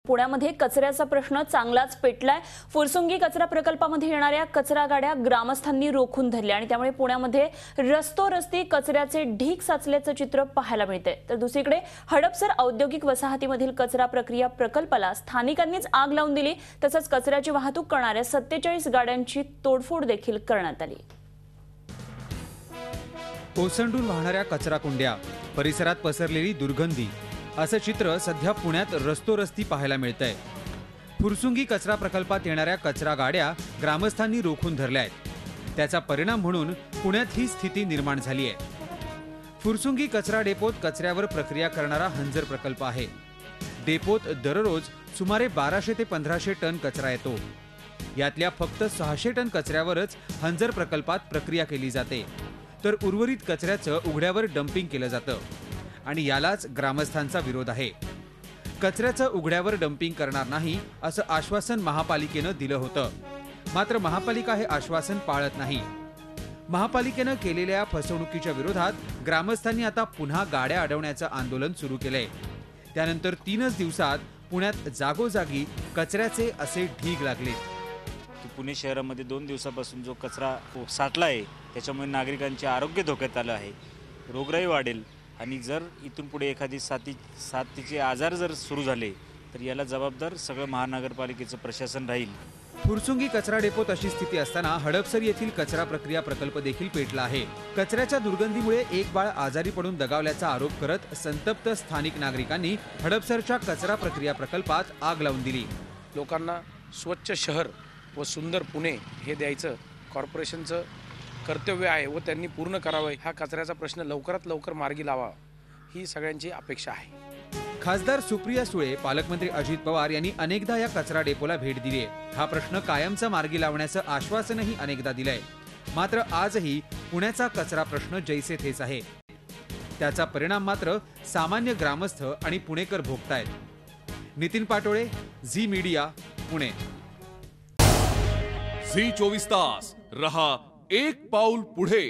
पुण्यामध्ये कचऱ्याचा प्रश्न चांगलाच पेटलाय। फुरसुंगी कचरा प्रकल्पामध्ये येणाऱ्या कचरा गाड्या ग्रामस्थांनी रोखून धरल्या आणि त्यामुळे पुण्यामध्ये रस्तोरस्ती कचऱ्याचे ढीग साचल्याचं चित्र पाहायला मिळतंय। तर दुसरीकडे हडपसर औद्योगिक वसाहतीमधील कचरा प्रक्रिया प्रकल्पाला स्थानिकांनीच आग लावून दिली। तसंच कचऱ्याची वाहतूक करणाऱ्या 47 गाड्यांची तोडफोड देखील करण्यात आली। ओसंडून वाहणाऱ्या कचरा कुंड्या, परिसरात पसरलेली दुर्गंधी असं चित्र सध्या पुण्यात रस्तोरस्ती पाहायला मिळतंय। फुरसुंगी कचरा प्रकल्पात येणाऱ्या कचरा गाड्या ग्रामस्थांनी रोखून धरल्या आहेत। त्याचा परिणाम म्हणून पुण्यात ही स्थिती निर्माण झाली आहे। फुरसुंगी कचरा डेपोत कचऱ्यावर प्रक्रिया करणारा हंजर प्रकल्प आहे। डेपोत दररोज सुमारे 1200 ते 1500 टन कचरा येतो। यातल्या फक्त 600 टन कचऱ्यावरच हंजर प्रकल्पात प्रक्रिया केली जाते, तर उर्वरित कचऱ्याचं उघड्यावर डंपिंग केलं जातं आणि यालाच ग्रामस्थांचा विरोध आहे। कचऱ्याचं उघड्यावर डंपिंग करणार नाही असं आश्वासन महापालिकेनं दिलं होतं, मात्र महापालिका हे आश्वासन पाळत नाही। महापालिकेनं केलेल्या फसवणुकीच्या विरोधात ग्रामस्थांनी आता पुन्हा गाड्या अडवण्याचं आंदोलन सुरू केलंय। त्यानंतर 3च दिवसात पुण्यात जागोजागी कचऱ्याचे असे ढीग लागले। पुणे शहरामध्ये 2 दिवसापासून जो कचरा साठला आहे त्याच्यामुळे नागरिकांचे आरोग्य धोक्यात आलं आहे, रोगराई वाढेल आणि जर इथून पुढे एखादी साथीचे आजार जर सुरू झाले तर याला जबाबदार सगळं महानगरपालिकेचं प्रशासन राहील। फुरसुंगी कचरा डेपोत अशी स्थिती असताना हडपसर येथील कचरा प्रक्रिया प्रकल्प देखील पेटला आहे। कचऱ्याच्या दुर्गंधीमुळे एक बाळ आजारी पडून दगावल्याचा आरोप करत संतप्त स्थानिक नागरिकांनी हडपसरच्या कचरा प्रक्रिया प्रकल्पात आग लावून दिली। लोकांना स्वच्छ शहर व सुंदर पुणे हे द्यायचं कॉर्पोरेशनचं कर्तव्य आहे व त्यांनी पूर्ण करावं। हा कचऱ्याचा प्रश्न लवकरात लवकर मार्गी लावा ही सगळ्यांची अपेक्षा आहे। खासदार सुप्रिया सुळे, पालकमंत्री अजित पवार यांनी अनेकदा या कचरा डेपोला भेट दिली आहे। हा प्रश्न कायमचा मार्गी लावण्याचं आश्वासनही अनेकदा दिलंय, मात्र आजही पुण्याचा कचरा प्रश्न जैसे थेच आहे। त्याचा परिणाम मात्र सामान्य ग्रामस्थ आणि पुणेकर भोगतायत। नितीन पाटोळे, झी मीडिया, पुणे। झी 24 तास रहा एक पाऊल पुढे।